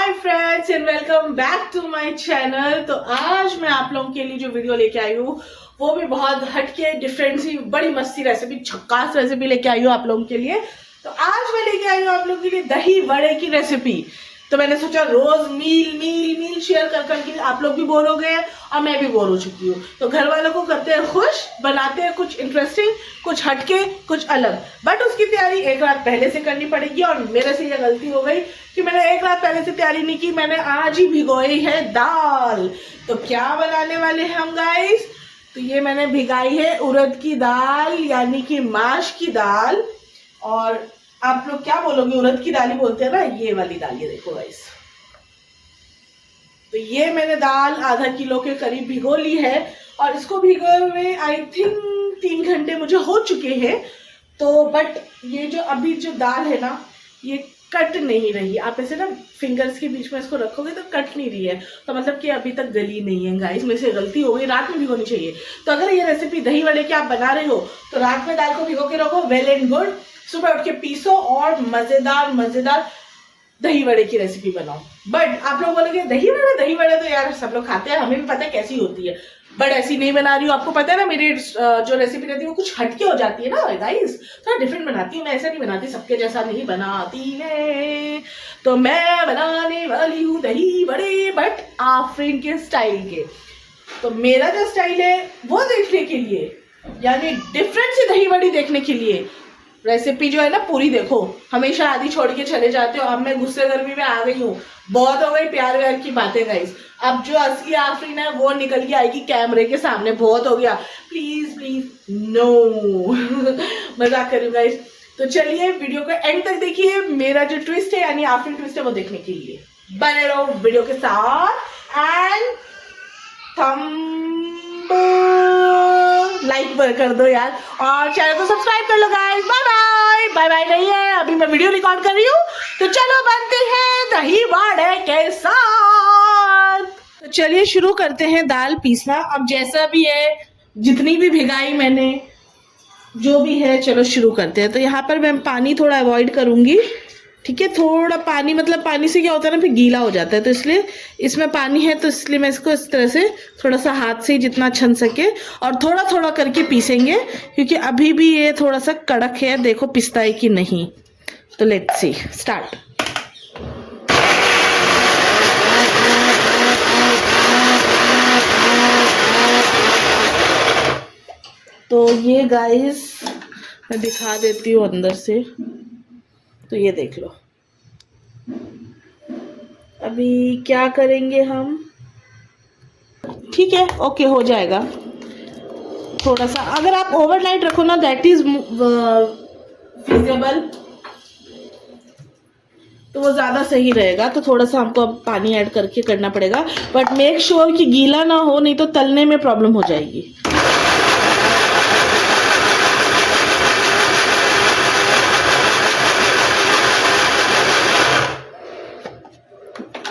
Hi friends and welcome back to my channel. तो आज मैं आप लोगों के लिए जो वीडियो लेके आई हूँ वो भी बहुत हटके डिफरेंट सी बड़ी मस्ती रेसिपी, झक्कास रेसिपी लेके आई हूँ आप लोगों के लिए। तो आज मैं लेके आई हूँ आप लोगों के लिए दही वड़े की रेसिपी। तो मैंने सोचा रोज मील शेयर कर करके आप लोग भी बोर हो गए और मैं भी बोर हो चुकी हूँ। तो घर वालों को करते हैं खुश, बनाते हैं कुछ इंटरेस्टिंग, कुछ हटके, कुछ अलग। बट उसकी तैयारी एक रात पहले से करनी पड़ेगी और मेरे से यह गलती हो गई कि मैंने एक रात पहले से तैयारी नहीं की। मैंने आज ही भिगोई है दाल। तो क्या बनाने वाले हैं हम गाइस? तो ये मैंने भिगाई है उड़द की दाल, यानी कि माश की दाल। और आप लोग क्या बोलोगे, उड़द की दाल ही बोलते हैं ना, ये वाली दाल। ये देखो गाइस, तो ये मैंने दाल आधा किलो के करीब भिगो ली है और इसको भिगोए हुए आई थिंक 3 घंटे मुझे हो चुके हैं। तो बट ये जो अभी जो दाल है ना, ये कट नहीं रही। आप ऐसे ना फिंगर्स के बीच में इसको रखोगे तो कट नहीं रही है, तो मतलब कि अभी तक गली नहीं है गाइस। मेरे से गलती हो गई, रात में भिगोनी चाहिए। तो अगर ये रेसिपी दही वड़े की आप बना रहे हो तो रात में दाल को भिगो के रखो, वेल एंड गुड। सुबह उठ के पीसो और मजेदार दही वड़े की रेसिपी बनाओ। बट आप लोग बोलोगे दही वड़े तो यार सब लोग खाते हैं, हमें भी पता है कैसी होती है, बट ऐसी नहीं बना रही हूँ। आपको पता है ना मेरी जो रेसिपी रहती है वो कुछ हटके हो जाती है ना गाइस, थोड़ा डिफरेंट बनाती हूँ मैं। ऐसा नहीं बनाती, सबके जैसा नहीं बनाती मैं। तो मैं बनाने वाली हूँ दही वड़े, बट आफरीन के स्टाइल के। तो मेरा जो स्टाइल है वो देखने के लिए, यानी डिफरेंट सी दही वड़ी देखने के लिए रेसिपी जो है ना पूरी देखो। हमेशा आधी छोड़ के चले जाते हो। अब मैं गुस्से गर्मी में आ गई हूँ, बहुत हो गई प्यार व्यार की बातें गाइस। अब जो असली आफरीन है वो निकल के आएगी कैमरे के सामने। बहुत हो गया, प्लीज नो मजाक कर रही हूँ गाइस। तो चलिए वीडियो को एंड तक देखिए। मेरा जो ट्विस्ट है यानी आफरीन ट्विस्ट है वो देखने के लिए बने रहो वीडियो के साथ। एंड लाइक कर दो यार, और चैनल को सब्सक्राइब कर लो गाइस। बाय बाय नहीं है, अभी मैं वीडियो रिकॉर्ड कर रही हूँ। तो चलो बनते हैं दही वड़े के साथ। तो चलिए शुरू करते हैं दाल पीसना। अब जैसा भी है, जितनी भी भिगाई मैंने, जो भी है, चलो शुरू करते हैं। तो यहाँ पर मैं पानी थोड़ा अवॉइड करूंगी, ठीक है। थोड़ा पानी, मतलब पानी से क्या होता है ना फिर गीला हो जाता है, तो इसलिए इसमें पानी है, तो इसलिए मैं इसको इस तरह से थोड़ा सा हाथ से जितना छन सके और थोड़ा थोड़ा करके पीसेंगे, क्योंकि अभी भी ये थोड़ा सा कड़क है। देखो पिसता है कि नहीं। तो लेट्स सी, स्टार्ट। तो ये गाइस मैं दिखा देती हूँ अंदर से। तो ये देख लो। अभी क्या करेंगे हम, ठीक है, ओके हो जाएगा। थोड़ा सा अगर आप ओवरनाइट रखो ना, दैट इज फिजिबल, तो वो ज़्यादा सही रहेगा। तो थोड़ा सा हमको अब पानी ऐड करके करना पड़ेगा, बट मेक श्योर कि गीला ना हो, नहीं तो तलने में प्रॉब्लम हो जाएगी।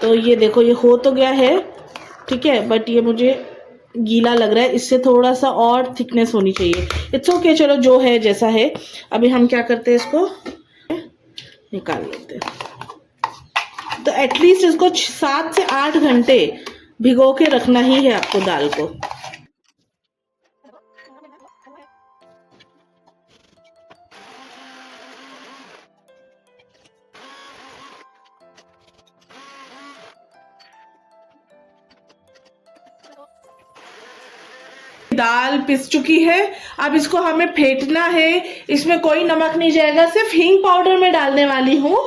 तो ये देखो, ये हो तो गया है, ठीक है, बट ये मुझे गीला लग रहा है। इससे थोड़ा सा और थिकनेस होनी चाहिए। इट्स ओके, चलो जो है जैसा है। अभी हम क्या करते हैं, इसको निकाल लेते हैं। तो एटलीस्ट इसको 7 से 8 घंटे भिगो के रखना ही है आपको दाल को। दाल पिस चुकी है, अब इसको हमें फेंटना है। इसमें कोई नमक नहीं जाएगा, सिर्फ हींग पाउडर में डालने वाली हूँ।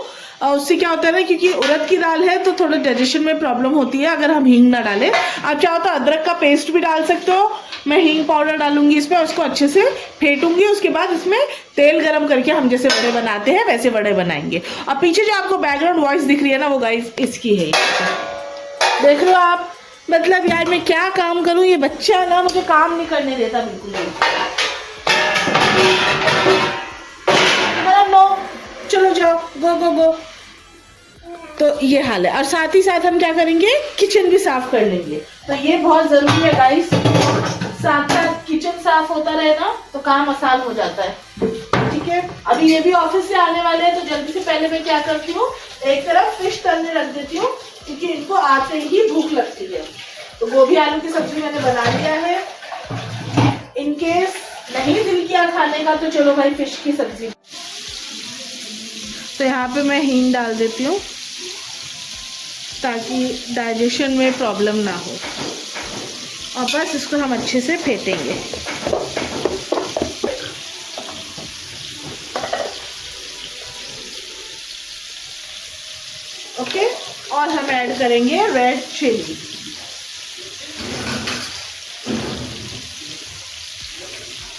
और उससे क्या होता है ना, क्योंकि उड़द की दाल है तो थोड़ा डाइजेशन में प्रॉब्लम होती है अगर हम हींग ना डालें। आप चाहो तो अदरक का पेस्ट भी डाल सकते हो। मैं हींग पाउडर डालूंगी इसमें, उसको अच्छे से फेंटूंगी। उसके बाद इसमें तेल गरम करके हम जैसे वड़े बनाते हैं वैसे वड़े बनाएंगे। और पीछे जो आपको बैकग्राउंड वॉइस दिख रही है ना, वो गाइस इसकी है। देख लो आप, मतलब यार मैं क्या काम करूं, ये बच्चा ना मुझे काम नहीं करने देता बिल्कुल भी। नो, चलो जाओ, गो। तो ये हाल है। और साथ ही साथ हम क्या करेंगे, किचन भी साफ कर लेंगे। तो ये बहुत जरूरी है गाइस, साथ साथ किचन साफ होता रहे ना तो काम आसान हो जाता है, ठीक है। अभी ये भी ऑफिस से आने वाले हैं, तो जल्दी से पहले मैं क्या करती हूँ, एक तरफ फिश तलने रख देती हूँ क्योंकि इनको आते ही भूख लगती है। तो गोभी आलू की सब्जी मैंने बना लिया है। इनकेस नहीं दिल किया खाने का तो चलो भाई फिश की सब्जी। तो यहाँ पे मैं हींग डाल देती हूँ ताकि डाइजेशन में प्रॉब्लम ना हो, और बस इसको हम अच्छे से फेंटेंगे। ओके, और हम ऐड करेंगे रेड चिली।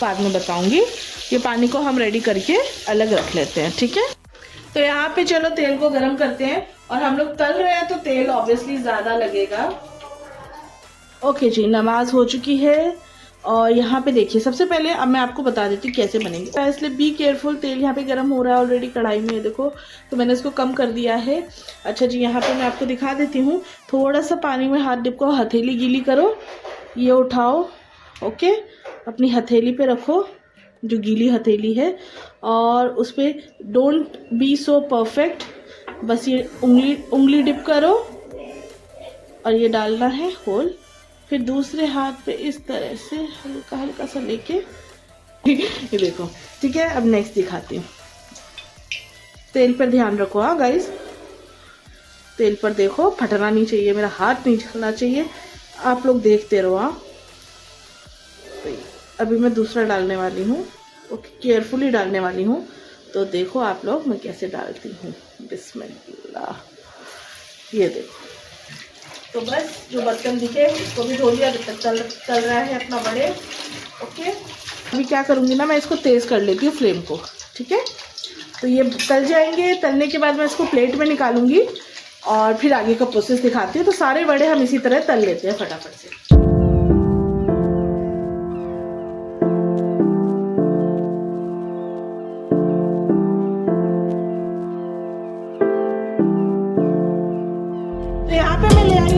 बाद में बताऊंगी। ये पानी को हम रेडी करके अलग रख लेते हैं, ठीक है। तो यहाँ पे चलो तेल को गरम करते हैं, और हम लोग तल रहे हैं तो तेल ऑब्वियसली ज़्यादा लगेगा। ओके जी, नमाज हो चुकी है, और यहाँ पे देखिए सबसे पहले अब मैं आपको बता देती हूँ कैसे बनेंगे। इसलिए बी केयरफुल। तेल यहाँ पे गरम हो रहा है ऑलरेडी कढ़ाई में, देखो, तो मैंने इसको कम कर दिया है। अच्छा जी, यहाँ पे मैं आपको दिखा देती हूँ। थोड़ा सा पानी में हाथ डिप को, हथेली गीली करो, ये उठाओ, ओके, अपनी हथेली पे रखो, जो गीली हथेली है, और उस पर डोंट बी सो परफेक्ट, बस ये उंगली डिप करो, और ये डालना है होल। फिर दूसरे हाथ पे इस तरह से हल्का हल्का सा लेके ये देखो, ठीक है। अब नेक्स्ट दिखाती हूँ। तेल पर ध्यान रखो, हाँ गाइस, तेल पर देखो, फटना नहीं चाहिए, मेरा हाथ नहीं जलना चाहिए, आप लोग देखते रहो। हाँ, अभी मैं दूसरा डालने वाली हूँ, ओके, केयरफुली डालने वाली हूँ। तो देखो आप लोग मैं कैसे डालती हूँ, बिस्मिल्लाह, ये देखो। तो बस जो बर्तन दिखे उसको भी धो लिया, जब तक चल रहा है अपना बड़े। ओके, अभी क्या करूँगी ना, मैं इसको तेज़ कर लेती हूँ फ्लेम को, ठीक है। तो ये तल जाएंगे, तलने के बाद मैं इसको प्लेट में निकालूंगी, और फिर आगे का प्रोसेस दिखाती हूँ। तो सारे बड़े हम इसी तरह तल लेते हैं फटाफट से।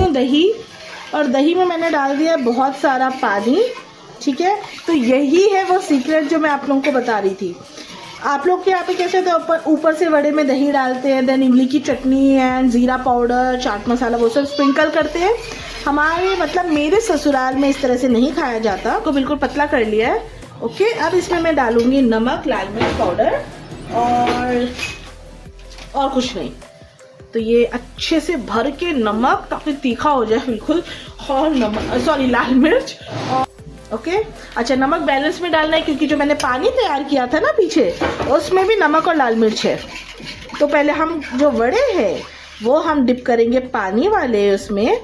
दही, और दही में मैंने डाल दिया बहुत सारा पानी, ठीक है। तो यही है वो सीक्रेट जो मैं आप लोगों को बता रही थी। आप लोग के यहाँ पे कैसे होते, ऊपर से वड़े में दही डालते हैं, देन इमली की चटनी एंड ज़ीरा पाउडर, चाट मसाला, वो सब स्प्रिंकल करते हैं। हमारे मतलब मेरे ससुराल में इस तरह से नहीं खाया जाता, को बिल्कुल पतला कर लिया है। ओके, अब इसमें मैं डालूंगी नमक, लाल मिर्च पाउडर, और कुछ नहीं। तो ये अच्छे से भर के नमक, ताकि तीखा हो जाए बिल्कुल, और नमक, सॉरी, लाल मिर्च, ओके। अच्छा, नमक बैलेंस में डालना है, क्योंकि जो मैंने पानी तैयार किया था ना पीछे, उसमें भी नमक और लाल मिर्च है। तो पहले हम जो वड़े हैं वो हम डिप करेंगे पानी वाले उसमें,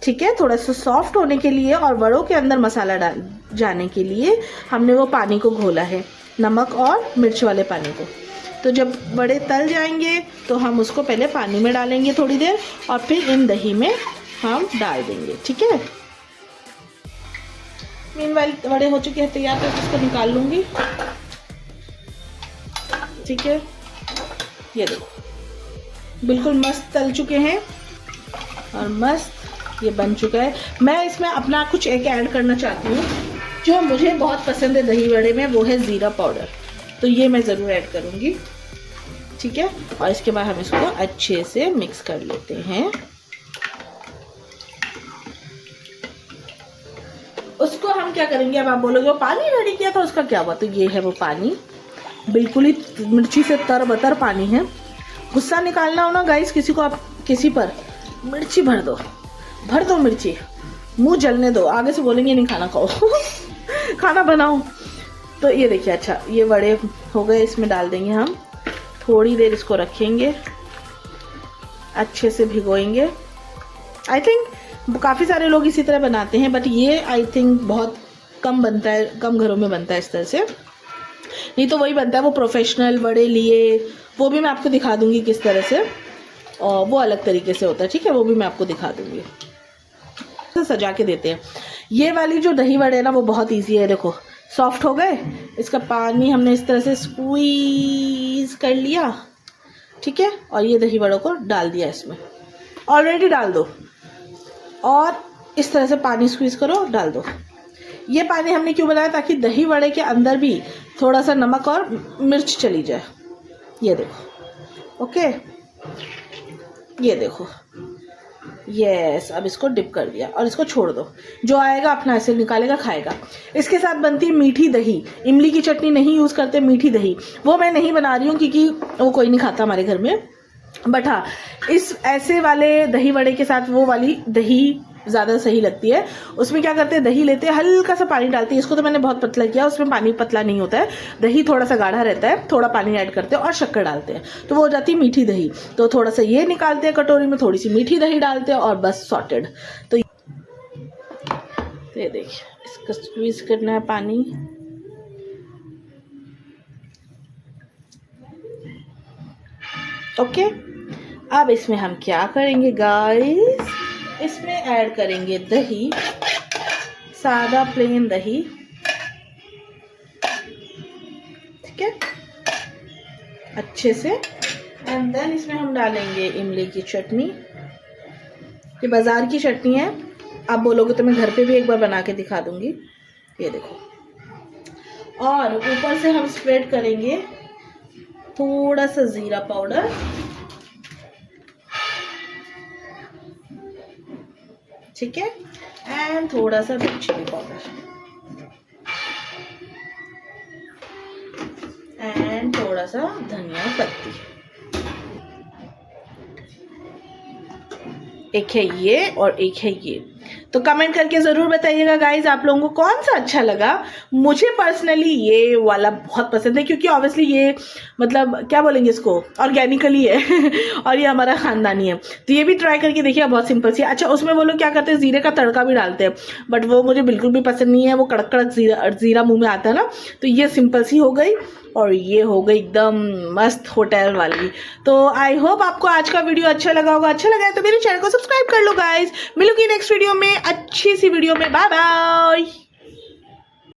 ठीक है, थोड़ा सा सॉफ्ट होने के लिए, और वड़ों के अंदर मसाला डाल जाने के लिए हमने वो पानी को घोला है, नमक और मिर्च वाले पानी को। तो जब बड़े तल जाएंगे तो हम उसको पहले पानी में डालेंगे थोड़ी देर, और फिर इन दही में हम डाल देंगे, ठीक है। मीनवाइल बड़े हो चुके हैं तैयार, तो इसको निकाल लूँगी, ठीक है। ये देखो बिल्कुल मस्त तल चुके हैं, और मस्त ये बन चुका है। मैं इसमें अपना कुछ एक ऐड करना चाहती हूँ, जो मुझे बहुत पसंद है दही बड़े में, वो है ज़ीरा पाउडर। तो ये मैं ज़रूर ऐड करूँगी, ठीक है। और इसके बाद हम इसको अच्छे से मिक्स कर लेते हैं। उसको हम क्या करेंगे, अब आप बोलोगे पानी रेडी किया था उसका क्या हुआ, तो ये है वो पानी, बिल्कुल ही मिर्ची से तरबतर पानी है। गुस्सा निकालना हो ना गाइस किसी को, आप किसी पर मिर्ची भर दो मिर्ची, मुंह जलने दो, आगे से बोलेंगे नहीं खाना खाओ खाना बनाओ। तो ये देखिए, अच्छा ये वड़े हो गए, इसमें डाल देंगे हम, थोड़ी देर इसको रखेंगे, अच्छे से भिगोएंगे। आई थिंक काफ़ी सारे लोग इसी तरह बनाते हैं, बट ये आई थिंक बहुत कम बनता है, कम घरों में बनता है इस तरह से। नहीं तो वही बनता है वो प्रोफेशनल वड़े लिए, वो भी मैं आपको दिखा दूंगी किस तरह से, और वो अलग तरीके से होता है, ठीक है, वो भी मैं आपको दिखा दूंगी। तो सजा के देते हैं। ये वाली जो दही वड़े है ना, वो बहुत ईजी है, देखो सॉफ्ट हो गए, इसका पानी हमने इस तरह से स्क्वीज कर लिया, ठीक है, और ये दही वड़ों को डाल दिया इसमें, ऑलरेडी डाल दो, और इस तरह से पानी स्क्वीज करो, डाल दो। ये पानी हमने क्यों बनाया, ताकि दही वड़े के अंदर भी थोड़ा सा नमक और मिर्च चली जाए। ये देखो, ओके, ये देखो यस, अब इसको डिप कर दिया और इसको छोड़ दो, जो आएगा अपना ऐसे निकालेगा खाएगा। इसके साथ बनती है मीठी दही। इमली की चटनी नहीं यूज़ करते, मीठी दही, वो मैं नहीं बना रही हूँ क्योंकि वो कोई नहीं खाता हमारे घर में। बट हाँ, इस ऐसे वाले दही वड़े के साथ वो वाली दही ज़्यादा सही लगती है। उसमें क्या करते हैं, दही लेते हैं, हल्का सा पानी डालते हैं। इसको तो मैंने बहुत पतला किया, उसमें पानी पतला नहीं होता है, दही थोड़ा सा गाढ़ा रहता है, थोड़ा पानी ऐड करते हैं और शक्कर डालते हैं, तो वो हो जाती है मीठी दही। तो थोड़ा सा ये निकालते हैं कटोरी में, थोड़ी सी मीठी दही डालते हैं और बस सॉर्टेड। तो ये देखिए, इसको स्क्वीज करना है पानी। ओके, अब इसमें हम क्या करेंगे गाइस, इसमें ऐड करेंगे दही, सादा प्लेन दही, ठीक है, अच्छे से। एंड देन इसमें हम डालेंगे इमली की चटनी। ये बाज़ार की चटनी है, आप बोलोगे तो मैं घर पे भी एक बार बना के दिखा दूंगी। ये देखो, और ऊपर से हम स्प्रेड करेंगे थोड़ा सा ज़ीरा पाउडर, ठीक है, एंड थोड़ा सा रेड चिली पाउडर, एंड थोड़ा सा धनिया पत्ती। एक है ये और एक है ये। तो कमेंट करके ज़रूर बताइएगा गाइज, आप लोगों को कौन सा अच्छा लगा। मुझे पर्सनली ये वाला बहुत पसंद है, क्योंकि ऑब्वियसली ये मतलब क्या बोलेंगे इसको, ऑर्गेनिकली है और ये हमारा ख़ानदानी है। तो ये भी ट्राई करके देखिए, बहुत सिंपल सी। अच्छा, उसमें वो लोग क्या करते हैं, ज़ीरे का तड़का भी डालते हैं, बट वो मुझे बिल्कुल भी पसंद नहीं है। वो कड़क कड़क ज़ीरा मुँह में आता है ना। तो ये सिंपल सी हो गई और ये हो गई एकदम मस्त होटल वाली। तो आई होप आपको आज का वीडियो अच्छा लगा होगा। अच्छा लगा है तो मेरे चैनल को सब्सक्राइब कर लो गाइज। मिलूंगी नेक्स्ट वीडियो में, अच्छी सी वीडियो में। Bye bye.